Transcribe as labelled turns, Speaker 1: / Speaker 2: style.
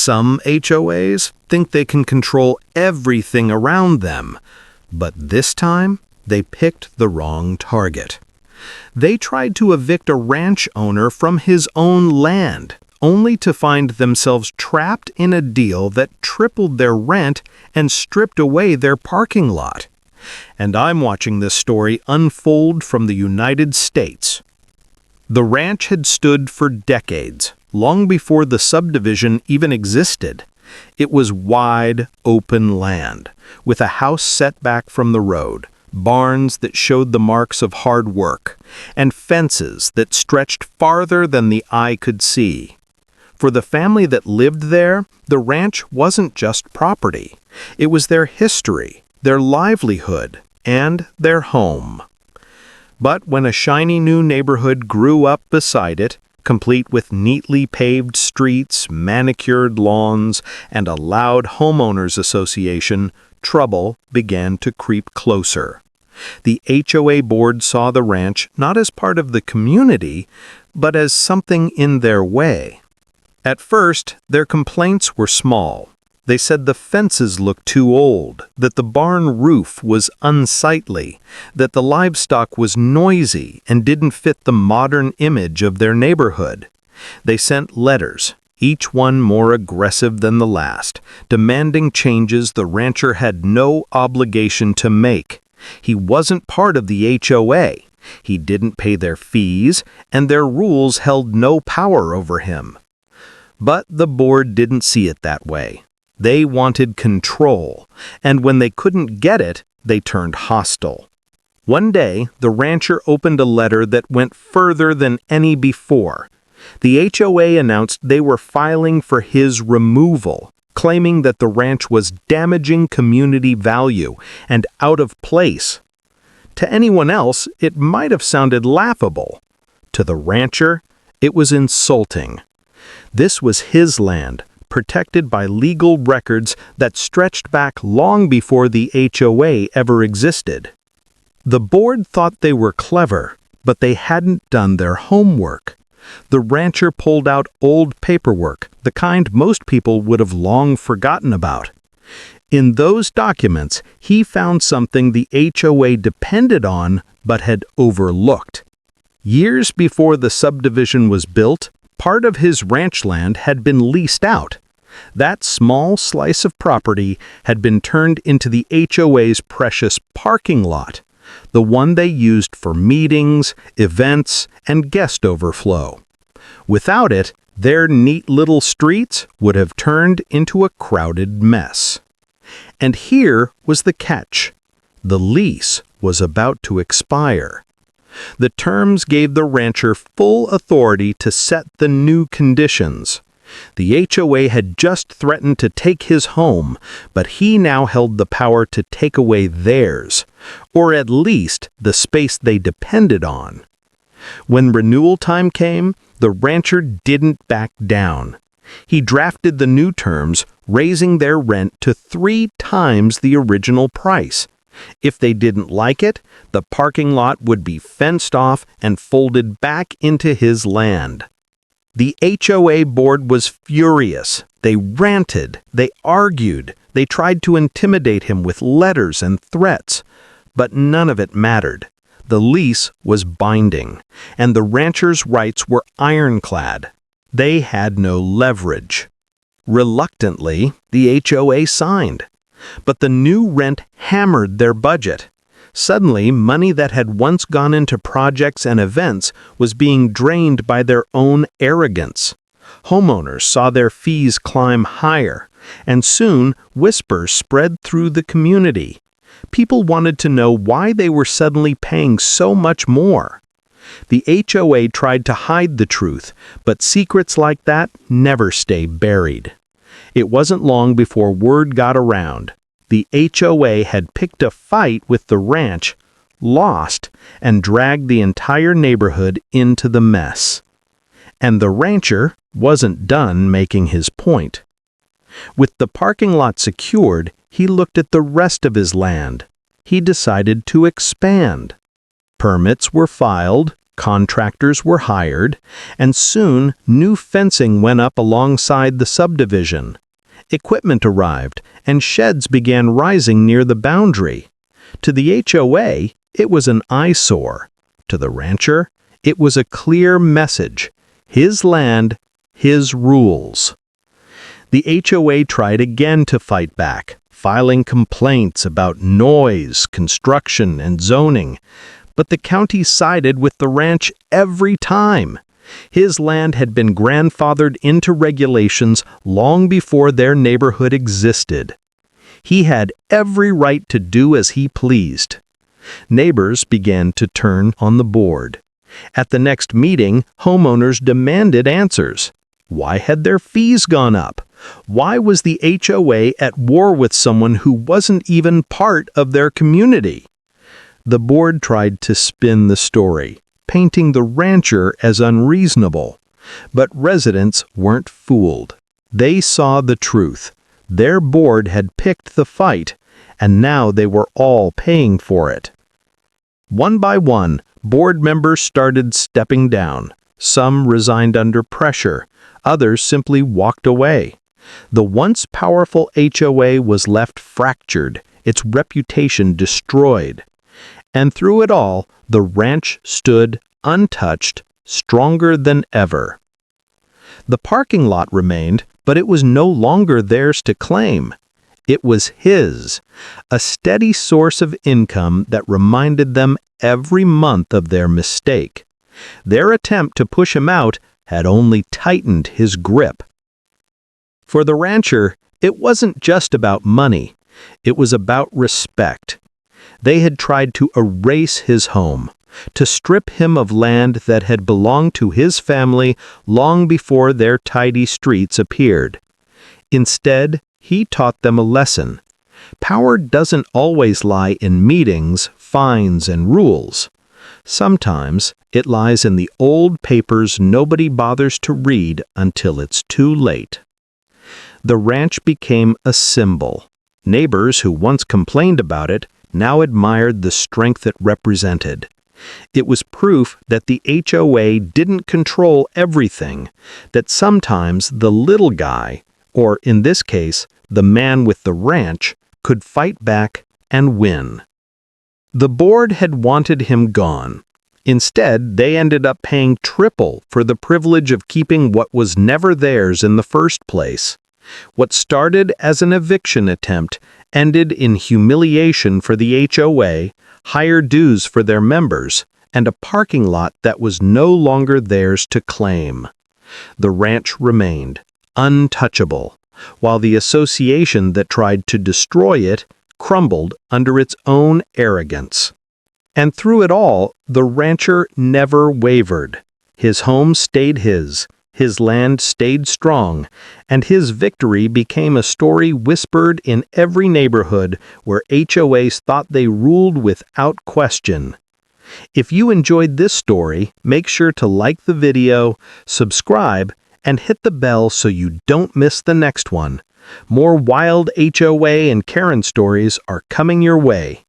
Speaker 1: Some HOAs think they can control everything around them, but this time they picked the wrong target. They tried to evict a ranch owner from his own land, only to find themselves trapped in a deal that tripled their rent and stripped away their parking lot. And I'm watching this story unfold from the United States. The ranch had stood for decades, long before the subdivision even existed. It was wide, open land, with a house set back from the road, barns that showed the marks of hard work, and fences that stretched farther than the eye could see. For the family that lived there, the ranch wasn't just property. It was their history, their livelihood, and their home. But when a shiny new neighborhood grew up beside it, complete with neatly paved streets, manicured lawns, and a loud homeowners association, trouble began to creep closer. The HOA board saw the ranch not as part of the community, but as something in their way. At first, their complaints were small. They said the fences looked too old, that the barn roof was unsightly, that the livestock was noisy and didn't fit the modern image of their neighborhood. They sent letters, each one more aggressive than the last, demanding changes the rancher had no obligation to make. He wasn't part of the HOA. He didn't pay their fees, and their rules held no power over him. But the board didn't see it that way. They wanted control, and when they couldn't get it, they turned hostile. One day, the rancher opened a letter that went further than any before. The HOA announced they were filing for his removal, claiming that the ranch was damaging community value and out of place. To anyone else, it might have sounded laughable. To the rancher, it was insulting. This was his land, protected by legal records that stretched back long before the HOA ever existed. The board thought they were clever, but they hadn't done their homework. The rancher pulled out old paperwork, the kind most people would have long forgotten about. In those documents, he found something the HOA depended on but had overlooked. Years before the subdivision was built, part of his ranch land had been leased out. That small slice of property had been turned into the HOA's precious parking lot, the one they used for meetings, events, and guest overflow. Without it, their neat little streets would have turned into a crowded mess. And here was the catch. The lease was about to expire. The terms gave the rancher full authority to set the new conditions. The HOA had just threatened to take his home, but he now held the power to take away theirs, or at least the space they depended on. When renewal time came, the rancher didn't back down. He drafted the new terms, raising their rent to 3 times the original price. If they didn't like it, the parking lot would be fenced off and folded back into his land. The HOA board was furious. They ranted, they argued, they tried to intimidate him with letters and threats. But none of it mattered. The lease was binding, and the rancher's rights were ironclad. They had no leverage. Reluctantly, the HOA signed. But the new rent hammered their budget. Suddenly, money that had once gone into projects and events was being drained by their own arrogance. Homeowners saw their fees climb higher, and soon whispers spread through the community. People wanted to know why they were suddenly paying so much more. The HOA tried to hide the truth, but secrets like that never stay buried. It wasn't long before word got around. The HOA had picked a fight with the ranch, lost, and dragged the entire neighborhood into the mess. And the rancher wasn't done making his point. With the parking lot secured, he looked at the rest of his land. He decided to expand. Permits were filed, Contractors were hired, and soon new fencing went up alongside the subdivision. Equipment arrived, and sheds began rising near the boundary. To the HOA, it was an eyesore. To the rancher, it was a clear message: his land, his rules. The HOA tried again to fight back, filing complaints about noise, construction, and zoning. But the county sided with the ranch every time. His land had been grandfathered into regulations long before their neighborhood existed. He had every right to do as he pleased. Neighbors began to turn on the board. At the next meeting, homeowners demanded answers. Why had their fees gone up? Why was the HOA at war with someone who wasn't even part of their community? The board tried to spin the story, painting the rancher as unreasonable. But residents weren't fooled. They saw the truth. Their board had picked the fight, and now they were all paying for it. One by one, board members started stepping down. Some resigned under pressure. Others simply walked away. The once powerful HOA was left fractured, its reputation destroyed. And through it all, the ranch stood untouched, stronger than ever. The parking lot remained, but it was no longer theirs to claim. It was his, a steady source of income that reminded them every month of their mistake. Their attempt to push him out had only tightened his grip. For the rancher, it wasn't just about money. It was about respect. They had tried to erase his home, to strip him of land that had belonged to his family long before their tidy streets appeared. Instead, he taught them a lesson. Power doesn't always lie in meetings, fines, and rules. Sometimes it lies in the old papers nobody bothers to read until it's too late. The ranch became a symbol. Neighbors who once complained about it now admired the strength it represented. It was proof that the HOA didn't control everything, that sometimes the little guy, or in this case, the man with the ranch, could fight back and win. The board had wanted him gone. Instead, they ended up paying triple for the privilege of keeping what was never theirs in the first place. What started as an eviction attempt ended in humiliation for the HOA, higher dues for their members, and a parking lot that was no longer theirs to claim. The ranch remained untouchable, while the association that tried to destroy it crumbled under its own arrogance. And through it all, the rancher never wavered. His home stayed his land stayed strong, and his victory became a story whispered in every neighborhood where HOAs thought they ruled without question. If you enjoyed this story, make sure to like the video, subscribe, and hit the bell so you don't miss the next one. More wild HOA and Karen stories are coming your way.